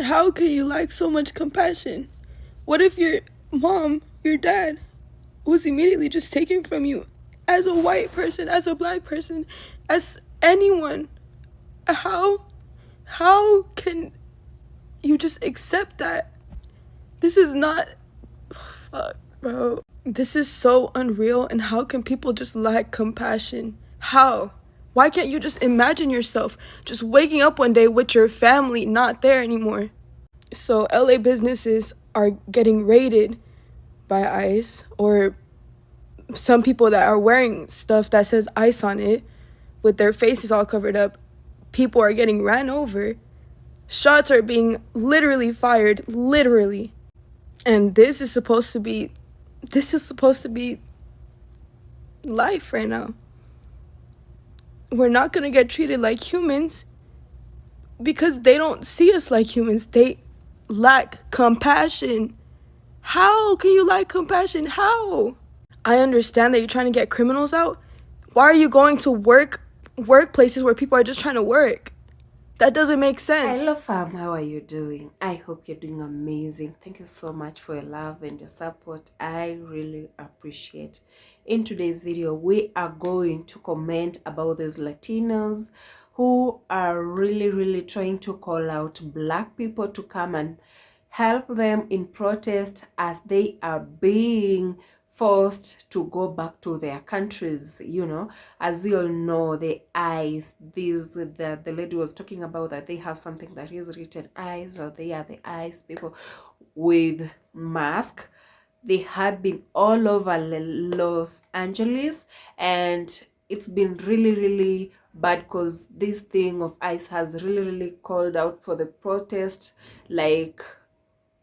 How can you lack so much compassion? What if your mom, your dad, was immediately just taken from you as a white person, as a black person, as anyone? How can you just accept that? This is not, fuck, bro. This is so unreal, and how can people just lack compassion? How? Why can't you just imagine yourself just waking up one day with your family not there anymore? So LA businesses are getting raided by ICE, or some people that are wearing stuff that says ICE on it with their faces all covered up. People are getting ran over. Shots are being literally fired, literally. And this is supposed to be life right now. We're not going to get treated like humans because they don't see us like humans. They lack compassion. How can you lack compassion? How? I understand that you're trying to get criminals out. Why are you going to workplaces where people are just trying to work? That doesn't make sense. Hello fam, how are you doing? I hope you're doing amazing. Thank you so much for your love and your support. I really appreciate. In today's video, we are going to comment about those Latinos who are really trying to call out black people to come and help them in protest as they are being forced to go back to their countries. You know, as we all know, the eyes, the lady was talking about, that they have something that is written eyes, or they are the eyes people with mask. They had been all over Los Angeles, and it's been really bad because this thing of ICE has really called out for the protest, like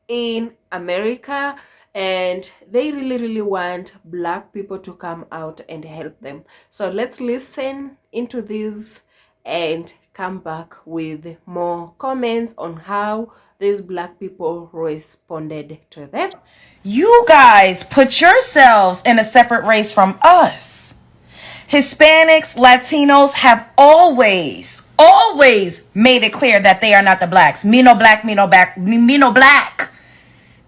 in America, and they really want black people to come out and help them. So let's listen into this and come back with more comments on how these black people responded to them. You guys put yourselves in a separate race from us. Hispanics, Latinos have always made it clear that they are not the blacks. Me no black, me no black, me no black.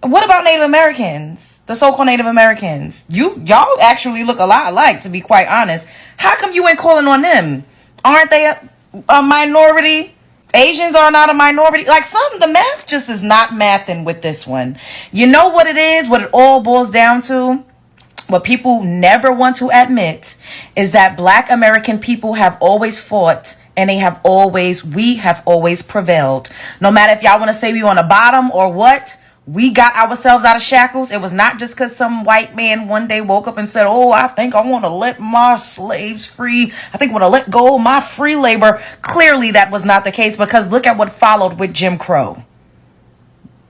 What about Native Americans? The so-called Native Americans. Y'all actually look a lot alike, to be quite honest. How come you ain't calling on them? Aren't they a minority? Asians are not a minority. Like, the math just is not mathing with this one. You know what it is? What it all boils down to? What people never want to admit is that black American people have always fought, and we have always prevailed. No matter if y'all want to say we on the bottom or what, we got ourselves out of shackles. It was not just because some white man one day woke up and said, oh, I think I want to let my slaves free. I think I want to let go of my free labor. Clearly that was not the case, because look at what followed with Jim Crow.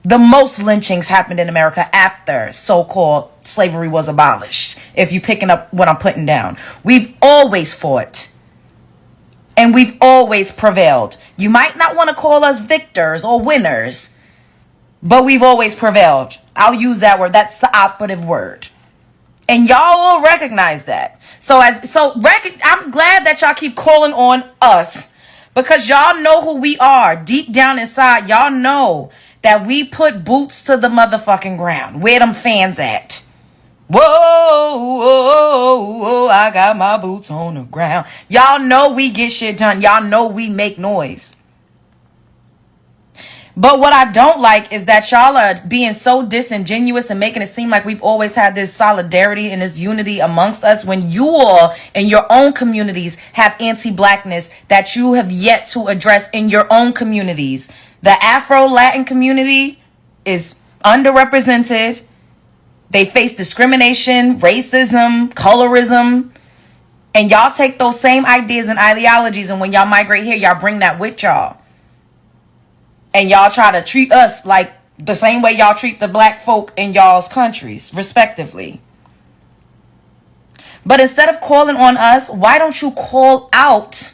The most lynchings happened in America after so-called slavery was abolished. If you're picking up what I'm putting down, we've always fought, and we've always prevailed. You might not want to call us victors or winners, but we've always prevailed. I'll use that word. That's the operative word. And y'all all recognize that. I'm glad that y'all keep calling on us, because y'all know who we are. Deep down inside, y'all know that we put boots to the motherfucking ground. Where them fans at? Whoa, I got my boots on the ground. Y'all know we get shit done. Y'all know we make noise. But what I don't like is that y'all are being so disingenuous and making it seem like we've always had this solidarity and this unity amongst us, when you all in your own communities have anti-blackness that you have yet to address in your own communities. The Afro-Latin community is underrepresented. They face discrimination, racism, colorism. And y'all take those same ideas and ideologies, and when y'all migrate here, y'all bring that with y'all. And y'all try to treat us like the same way y'all treat the black folk in y'all's countries, respectively. But instead of calling on us, why don't you call out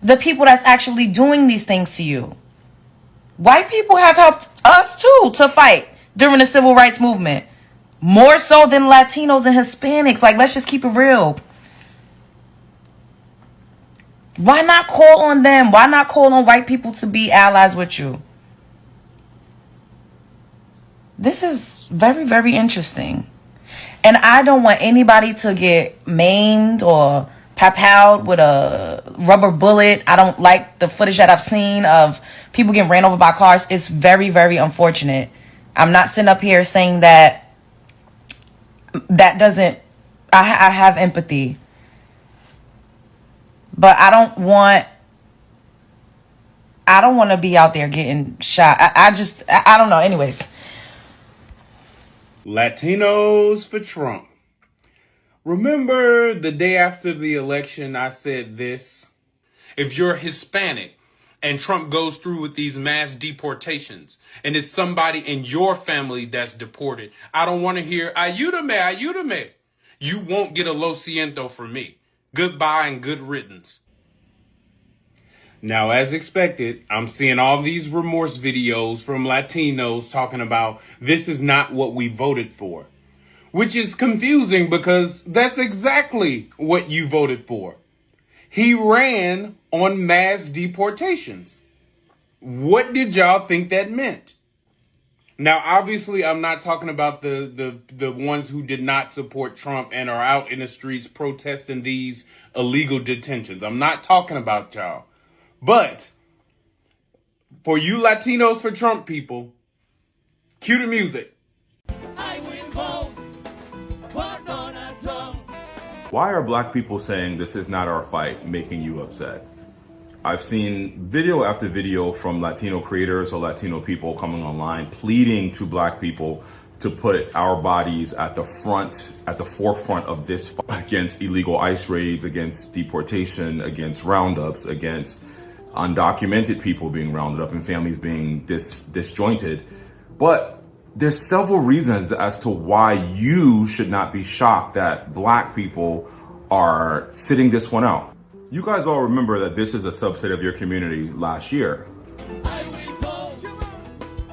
the people that's actually doing these things to you? White people have helped us too to fight during the civil rights movement, more so than Latinos and Hispanics. Like, let's just keep it real. Why not call on them? Why not call on white people to be allies with you? this is very, very interesting. And I don't want anybody to get maimed or pap-out with a rubber bullet. I don't like the footage that I've seen of people getting ran over by cars. It's very, very unfortunate. I'm not sitting up here saying that doesn't, I have empathy. But I don't want to be out there getting shot. I don't know. Anyways. Latinos for Trump. Remember the day after the election, I said this? If you're Hispanic and Trump goes through with these mass deportations and it's somebody in your family that's deported, I don't want to hear, ayúdame, ayúdame. You won't get a lo siento from me. Goodbye and good riddance. Now, as expected, I'm seeing all these remorse videos from Latinos talking about this is not what we voted for, which is confusing because that's exactly what you voted for. He ran on mass deportations. What did y'all think that meant? Now, obviously, I'm not talking about the ones who did not support Trump and are out in the streets protesting these illegal detentions. I'm not talking about y'all. But for you Latinos for Trump people, cue the music. I will vote for Donald Trump. Why are black people saying this is not our fight making you upset? I've seen video after video from Latino creators or Latino people coming online pleading to black people to put our bodies at the forefront of this fight against illegal ICE raids, against deportation, against roundups, against undocumented people being rounded up and families being disjointed. But there's several reasons as to why you should not be shocked that black people are sitting this one out. You guys all remember that this is a subset of your community last year. I will vote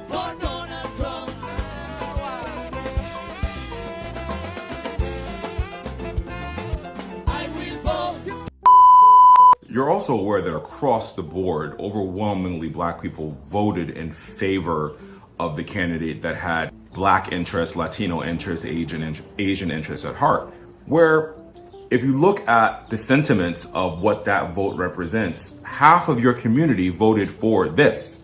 for Donald Trump. I will vote. You're also aware that across the board, overwhelmingly black people voted in favor of the candidate that had black interests, Latino interests, Asian interests at heart. Where if you look at the sentiments of what that vote represents, half of your community voted for this.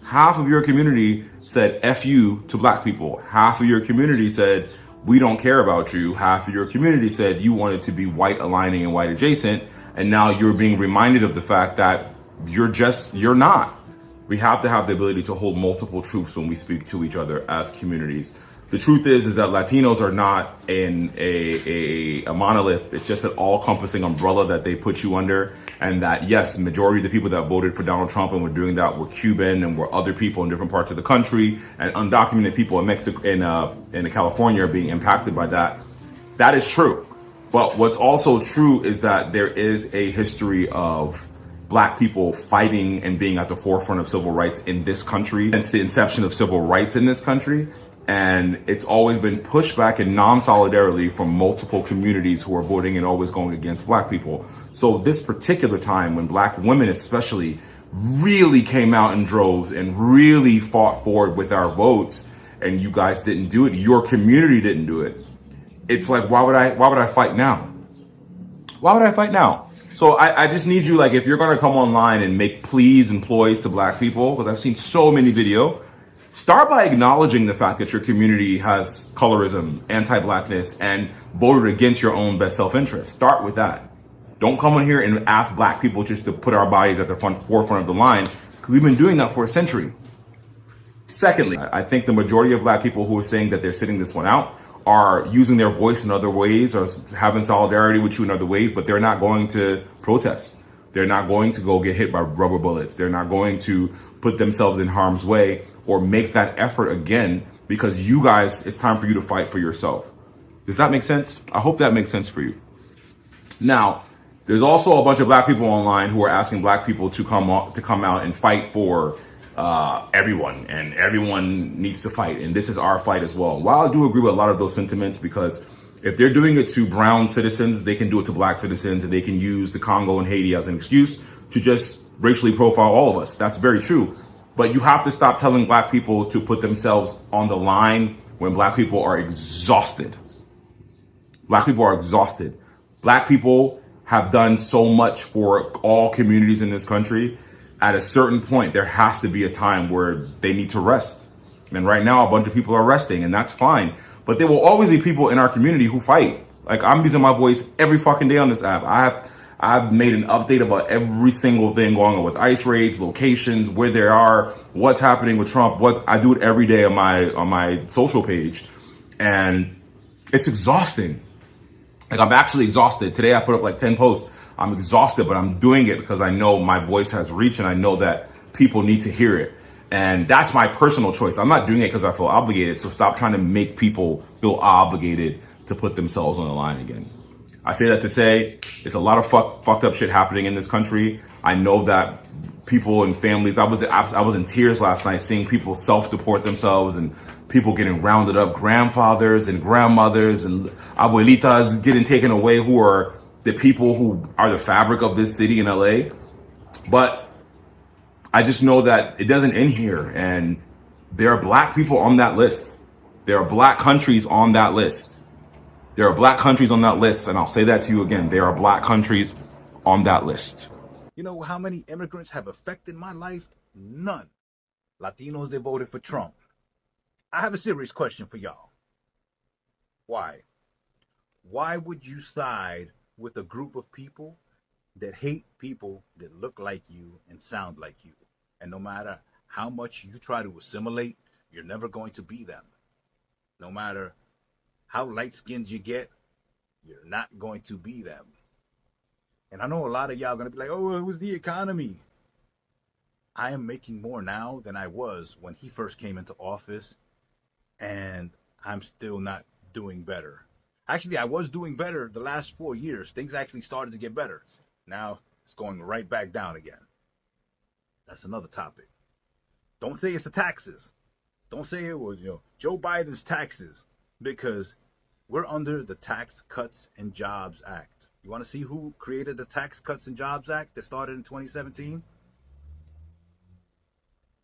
Half of your community said F you to black people. Half of your community said, we don't care about you. Half of your community said you wanted to be white aligning and white adjacent. And now you're being reminded of the fact that you're not. We have to have the ability to hold multiple truths when we speak to each other as communities. The truth is that Latinos are not in a monolith. It's just an all-encompassing umbrella that they put you under. And that, yes, the majority of the people that voted for Donald Trump and were doing that were Cuban and were other people in different parts of the country, and undocumented people in Mexico, in California are being impacted by that. That is true. But what's also true is that there is a history of black people fighting and being at the forefront of civil rights in this country since the inception of civil rights in this country. And it's always been pushback and non-solidarity from multiple communities who are voting and always going against black people. So this particular time when black women especially really came out in droves and really fought forward with our votes, and you guys didn't do it, your community didn't do it. It's like, why would I fight now? Why would I fight now? So I just need you, like, if you're gonna come online and make pleas and ploys to black people, because I've seen so many videos, start by acknowledging the fact that your community has colorism, anti-blackness, and voted against your own best self-interest. Start with that. Don't come in here and ask black people just to put our bodies at the forefront of the line, because we've been doing that for a century. Secondly, I think the majority of black people who are saying that they're sitting this one out are using their voice in other ways or having solidarity with you in other ways, but they're not going to protest. They're not going to go get hit by rubber bullets. They're not going to put themselves in harm's way or make that effort again, because you guys, it's time for you to fight for yourself. Does that make sense? I hope that makes sense for you. Now, there's also a bunch of black people online who are asking black people to come out and fight for everyone, and everyone needs to fight, and this is our fight as well. While I do agree with a lot of those sentiments, because if they're doing it to brown citizens, they can do it to black citizens, and they can use the Congo and Haiti as an excuse to just racially profile all of us. That's very true. But you have to stop telling black people to put themselves on the line when black people are exhausted. Black people are exhausted. Black people have done so much for all communities in this country. At a certain point, there has to be a time where they need to rest. And right now, a bunch of people are resting, and that's fine. But there will always be people in our community who fight. Like, I'm using my voice every fucking day on this app. I've made an update about every single thing going on with ICE raids, locations, where they are, what's happening with Trump. I do it every day on my social page, and it's exhausting. Like, I'm actually exhausted. Today I put up like 10 posts. I'm exhausted, but I'm doing it because I know my voice has reach, and I know that people need to hear it. And that's my personal choice. I'm not doing it because I feel obligated. So stop trying to make people feel obligated to put themselves on the line again. I say that to say it's a lot of fucked up shit happening in this country. I know that people and families, I was in tears last night seeing people self-deport themselves and people getting rounded up, grandfathers and grandmothers and abuelitas getting taken away, who are the people who are the fabric of this city in LA. But I just know that it doesn't end here, and there are black people on that list. There are black countries on that list. There are black countries on that list, and I'll say that to you again. There are black countries on that list. You know how many immigrants have affected my life? None. Latinos, they voted for Trump. I have a serious question for y'all. Why? Why would you side with a group of people that hate people that look like you and sound like you? And no matter how much you try to assimilate, you're never going to be them. No matter how light-skinned you get, you're not going to be them. And I know a lot of y'all are going to be like, oh, it was the economy. I am making more now than I was when he first came into office, and I'm still not doing better. Actually, I was doing better the last 4 years. Things actually started to get better. Now it's going right back down again. That's another topic. Don't say it's the taxes. Don't say it was, Joe Biden's taxes, because we're under the Tax Cuts and Jobs Act. You want to see who created the Tax Cuts and Jobs Act that started in 2017?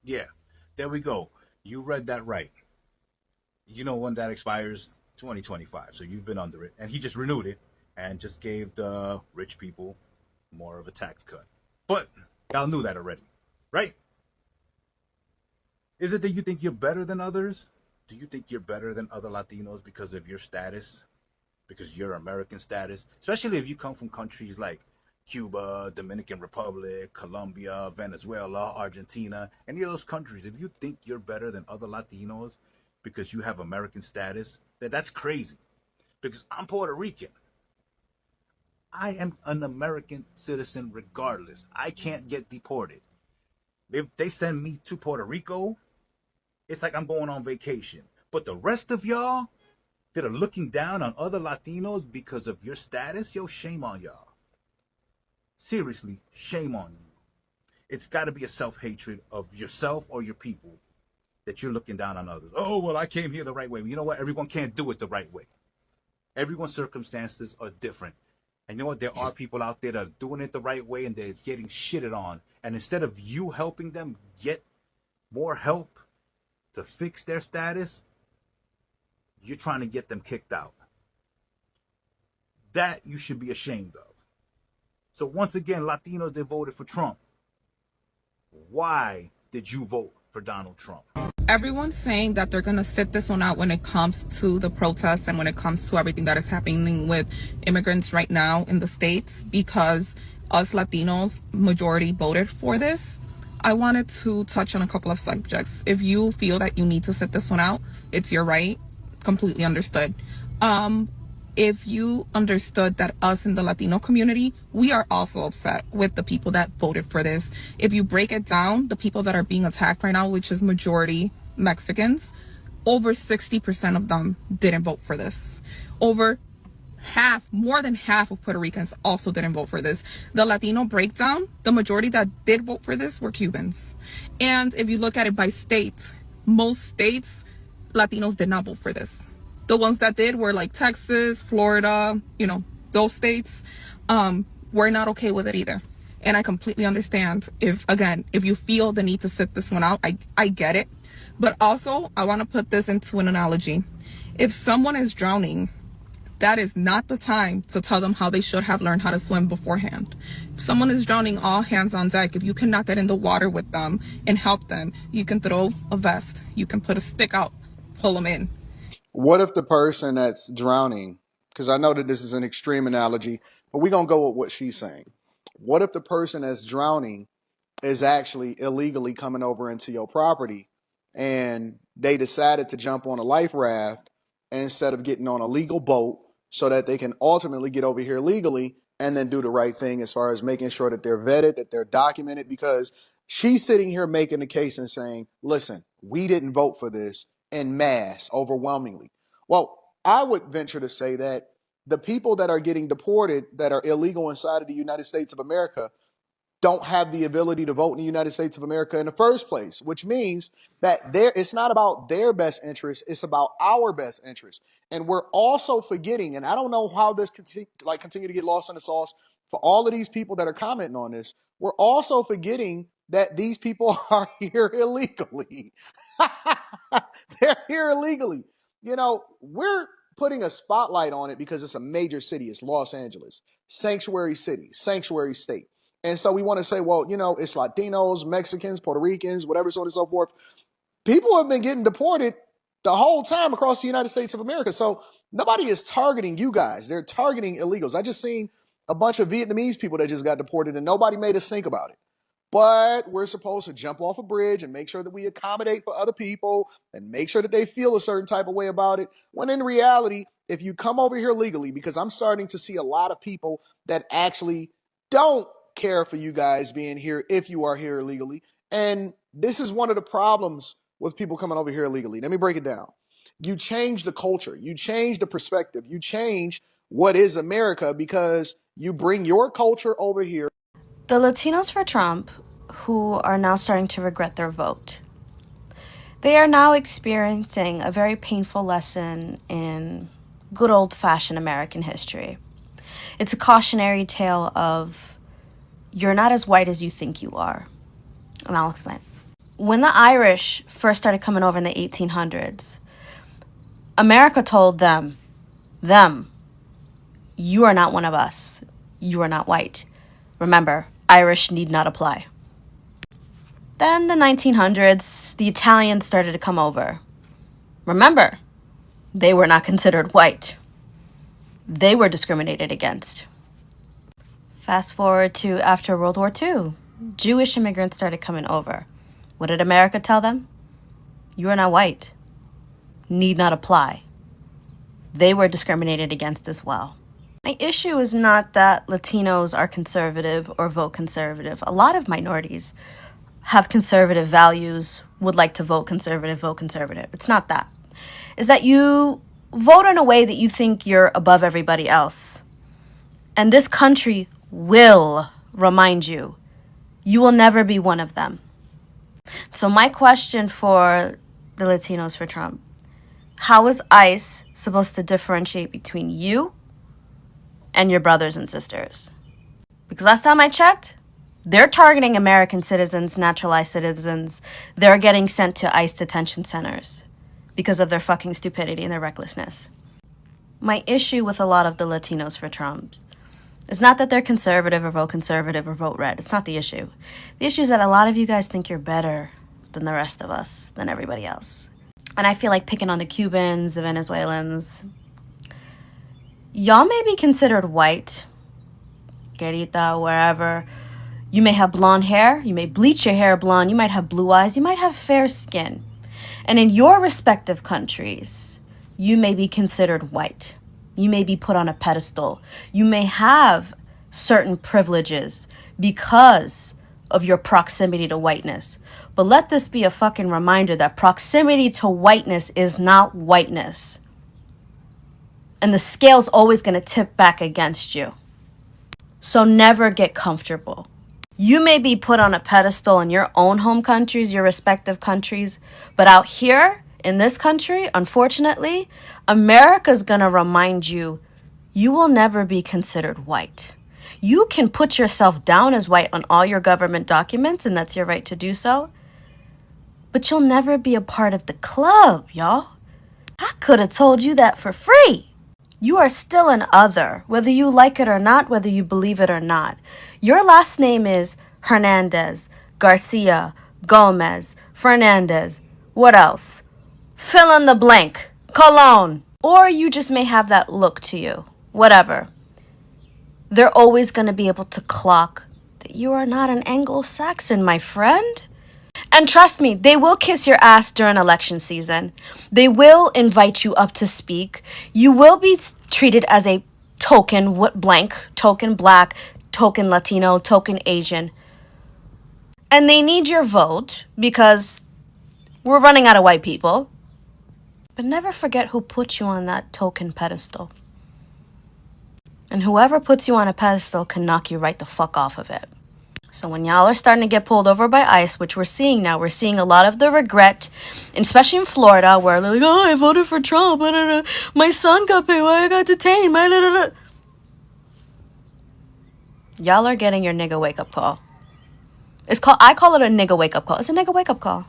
Yeah, there we go. You read that right. You know when that expires? 2025. So you've been under it. And he just renewed it and just gave the rich people more of a tax cut. But y'all knew that already, right? Is it that you think you're better than others? Do you think you're better than other Latinos because of your status? Because your American status? Especially if you come from countries like Cuba, Dominican Republic, Colombia, Venezuela, Argentina, any of those countries. If you think you're better than other Latinos because you have American status, that's crazy. Because I'm Puerto Rican. I am an American citizen regardless. I can't get deported. If they send me to Puerto Rico, it's like I'm going on vacation. But the rest of y'all that are looking down on other Latinos because of your status, shame on y'all. Seriously, shame on you. It's got to be a self-hatred of yourself or your people that you're looking down on others. Oh, well, I came here the right way. You know what? Everyone can't do it the right way. Everyone's circumstances are different. And you know what? There are people out there that are doing it the right way and they're getting shitted on. And instead of you helping them get more help to fix their status, you're trying to get them kicked out. That you should be ashamed of. So once again, Latinos, they voted for Trump. Why did you vote for Donald Trump? Everyone's saying that they're going to sit this one out when it comes to the protests and when it comes to everything that is happening with immigrants right now in the States, because us Latinos, majority voted for this. I wanted to touch on a couple of subjects. If you feel that you need to sit this one out, it's your right. Completely understood. If you understood that us in the Latino community, we are also upset with the people that voted for this. If you break it down, the people that are being attacked right now, which is majority Mexicans, over 60% of them didn't vote for this. More than half of Puerto Ricans also didn't vote for this. The Latino breakdown, the majority that did vote for this were Cubans. And if you look at it by state, most states, Latinos did not vote for this. The ones that did were like Texas, Florida, those states were not okay with it either. And I completely understand if you feel the need to sit this one out, I get it. But also, I want to put this into an analogy. If someone is drowning, that is not the time to tell them how they should have learned how to swim beforehand. If someone is drowning, all hands on deck. If you cannot get in the water with them and help them, you can throw a vest, you can put a stick out, pull them in. What if the person that's drowning, because I know that this is an extreme analogy, but we're going to go with what she's saying. What if the person that's drowning is actually illegally coming over into your property and they decided to jump on a life raft instead of getting on a legal boat so that they can ultimately get over here legally and then do the right thing as far as making sure that they're vetted, that they're documented? Because she's sitting here making the case and saying, listen, we didn't vote for this en masse overwhelmingly. Well, I would venture to say that the people that are getting deported that are illegal inside of the United States of America don't have the ability to vote in the United States of America in the first place, which means that it's not about their best interest, it's about our best interest. And we're also forgetting, and I don't know how this continue to get lost in the sauce for all of these people that are commenting on this, we're also forgetting that these people are here illegally. They're here illegally. You know, we're putting a spotlight on it because it's a major city. It's Los Angeles, sanctuary city, sanctuary state. And so we want to say, well, you know, it's Latinos, Mexicans, Puerto Ricans, whatever, so on and so forth. People have been getting deported the whole time across the United States of America. So nobody is targeting you guys. They're targeting illegals. I just seen a bunch of Vietnamese people that just got deported and nobody made us think about it. But we're supposed to jump off a bridge and make sure that we accommodate for other people and make sure that they feel a certain type of way about it. When in reality, if you come over here legally, because I'm starting to see a lot of people that actually don't care for you guys being here if you are here illegally. And this is one of the problems with people coming over here illegally. Let me break it down. You change the culture, you change the perspective, you change what is America because you bring your culture over here. The Latinos for Trump, who are now starting to regret their vote, they are now experiencing a very painful lesson in good old-fashioned American history. It's a cautionary tale of you're not as white as you think you are. And I'll explain. When the Irish first started coming over in the 1800s, America told them, you are not one of us. You are not white. Remember, Irish need not apply. Then the 1900s, the Italians started to come over. Remember, they were not considered white. They were discriminated against. Fast forward to after World War II, Jewish immigrants started coming over. What did America tell them? You are not white. Need not apply. They were discriminated against as well. My issue is not that Latinos are conservative or vote conservative. A lot of minorities have conservative values, would like to vote conservative, vote conservative. It's not that. It's that you vote in a way that you think you're above everybody else. And this country will remind you, you will never be one of them. So my question for the Latinos for Trump, how is ICE supposed to differentiate between you and your brothers and sisters? Because last time I checked, they're targeting American citizens, naturalized citizens. They're getting sent to ICE detention centers because of their fucking stupidity and their recklessness. My issue with a lot of the Latinos for Trump is not that they're conservative or vote red. It's not the issue. The issue is that a lot of you guys think you're better than the rest of us, than everybody else. And I feel like picking on the Cubans, the Venezuelans. Y'all may be considered white, Querita, wherever. You may have blonde hair. You may bleach your hair blonde. You might have blue eyes. You might have fair skin. And in your respective countries, you may be considered white. You may be put on a pedestal. You may have certain privileges because of your proximity to whiteness. But let this be a fucking reminder that proximity to whiteness is not whiteness. And the scale's always going to tip back against you. So never get comfortable. You may be put on a pedestal in your own home countries, your respective countries, but out here in this country, unfortunately, America's gonna remind you, you will never be considered white. You can put yourself down as white on all your government documents, and that's your right to do so. But you'll never be a part of the club, y'all. I could have told you that for free. You are still an other, whether you like it or not, whether you believe it or not. Your last name is Hernandez, Garcia, Gomez, Fernandez. What else? Fill in the blank. Cologne. Or you just may have that look to you. Whatever. They're always going to be able to clock that you are not an Anglo-Saxon, my friend. And trust me, they will kiss your ass during election season. They will invite you up to speak. You will be treated as a token blank, token black, token Latino, token Asian. And they need your vote because we're running out of white people. But never forget who put you on that token pedestal. And whoever puts you on a pedestal can knock you right the fuck off of it. So when y'all are starting to get pulled over by ICE, which we're seeing now, we're seeing a lot of the regret, especially in Florida, where they're like, oh, I voted for Trump, my son got paid, I got detained, Y'all are getting your nigga wake-up call. I call it a nigga wake-up call. It's a nigga wake-up call.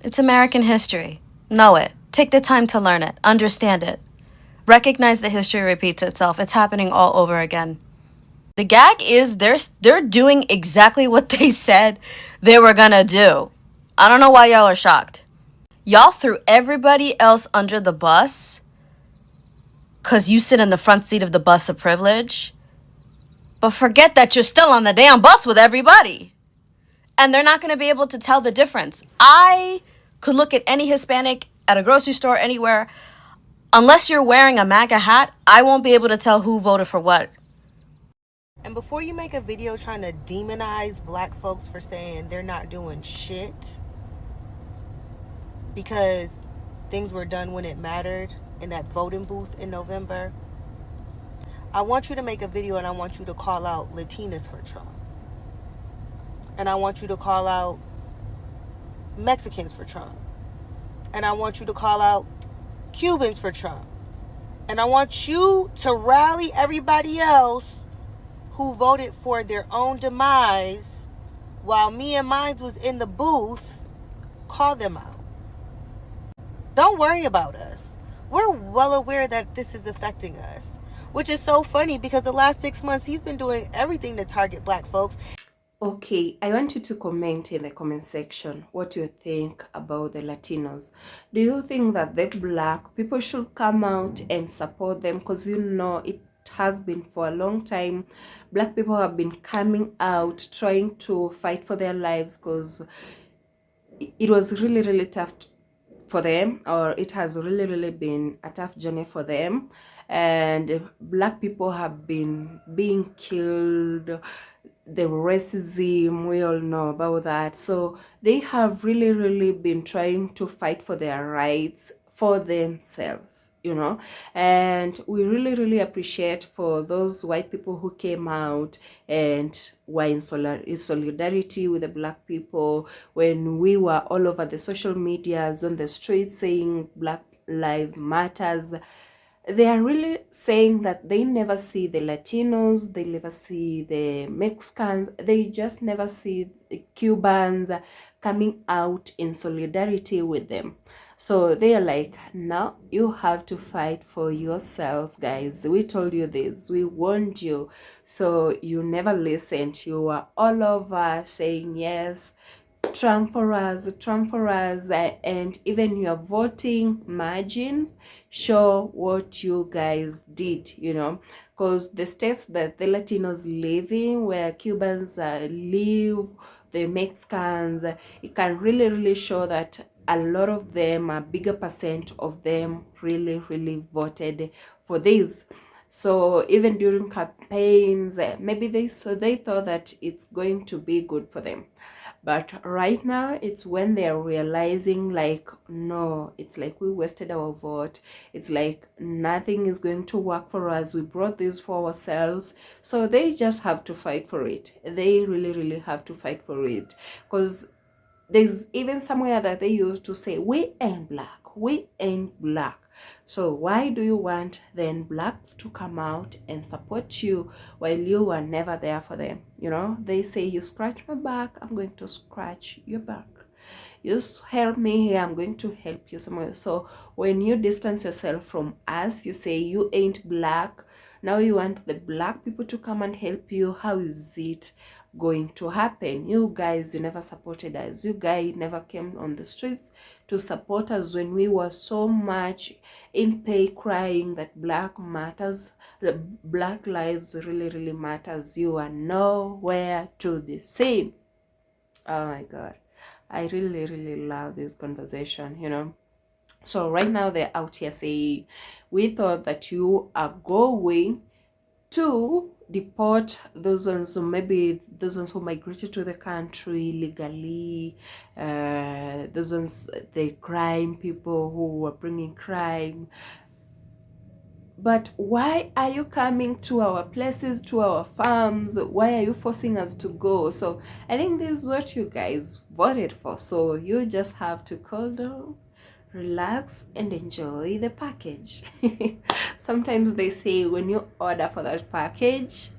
It's American history. Know it. Take the time to learn it. Understand it. Recognize that history repeats itself. It's happening all over again. The gag is they're doing exactly what they said they were gonna do. I don't know why y'all are shocked. Y'all threw everybody else under the bus because you sit in the front seat of the bus of privilege. But forget that you're still on the damn bus with everybody. And they're not gonna be able to tell the difference. I could look at any Hispanic at a grocery store, anywhere. Unless you're wearing a MAGA hat, I won't be able to tell who voted for what. And before you make a video trying to demonize black folks for saying they're not doing shit because things were done when it mattered in that voting booth in November, I want you to make a video and I want you to call out Latinos for Trump. And I want you to call out Mexicans for Trump. And I want you to call out Cubans for Trump. And I want you to rally everybody else who voted for their own demise while me and mine was in the booth, call them out. Don't worry about us. We're well aware that this is affecting us, which is so funny because the last 6 months he's been doing everything to target black folks. Okay, I want you to comment in the comment section what you think about the Latinos. Do you think that the black people should come out and support them? Because you know it has been for a long time. Black people have been coming out trying to fight for their lives because it was really tough for them, or it has really been a tough journey for them. And black people have been being killed, the racism, we all know about that. So they have really been trying to fight for their rights for themselves, you know. And we really appreciate for those white people who came out and were in solidarity with the black people when we were all over the social medias, on the streets, saying Black Lives Matters. They are really saying that they never see the Latinos, they never see the Mexicans, they just never see the Cubans coming out in solidarity with them. So they are like, now you have to fight for yourselves, guys. We told you this, we warned you. So you never listened. You were all over saying yes, Trump for us, and even your voting margins show what you guys did, you know, because the states that the Latinos live in, where Cubans live, the Mexicans, it can really show that a lot of them, a bigger percent of them really voted for this. So even during campaigns, maybe they thought that it's going to be good for them. But right now, it's when they're realizing, like, no, it's like we wasted our vote. It's like nothing is going to work for us. We brought this for ourselves. So they just have to fight for it. They really have to fight for it. Because there's even somewhere that they used to say, we ain't black, we ain't black. So why do you want then blacks to come out and support you while you were never there for them? You know, they say, you scratch my back, I'm going to scratch your back. You help me here, I'm going to help you somewhere. So when you distance yourself from us, you say you ain't black, now you want the black people to come and help you. How is it going to happen? You guys, you never supported us. You guys never came on the streets to support us when we were so much in pain, crying that black matters, black lives really matters. You are nowhere to be seen. Oh my god, I really love this conversation, you know. So right now they're out here saying, we thought that you are going to deport those ones who, maybe those ones who migrated to the country legally, those ones, the crime people who were bringing crime. But why are you coming to our places, to our farms? Why are you forcing us to go? So I think this is what you guys voted for. So you just have to cool down, relax, and enjoy the package. Sometimes they say when you order for that package,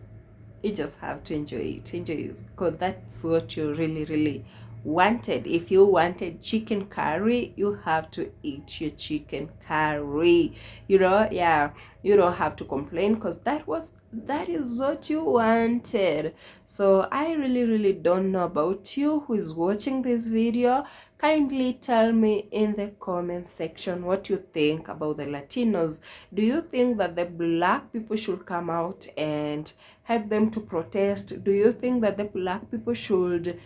you just have to enjoy it, because that's what you really wanted. If you wanted chicken curry, you have to eat your chicken curry, you know. Yeah, you don't have to complain, because that is what you wanted. So I really don't know about you who is watching this video. Kindly tell me in the comment section what you think about the Latinos. Do you think that the black people should come out and help them to protest? Do you think that the black people should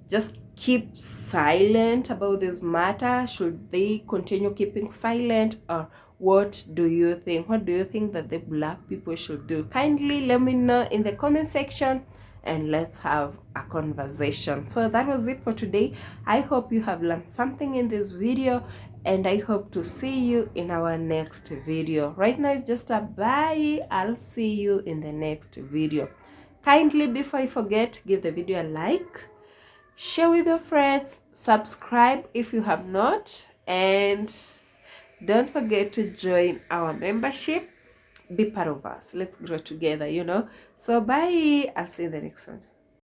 just keep silent about this matter? Should they continue keeping silent, or what do you think? What do you think that the black people should do? Kindly let me know in the comment section, and let's have a conversation. So that was it for today. I hope you have learned something in this video, and I hope to see you in our next video. Right now it's just a bye. I'll see you in the next video. Kindly, before I forget, give the video a like, share with your friends, subscribe if you have not, and don't forget to join our membership. Be part of us. Let's grow together, you know. So bye. I'll see you in the next one.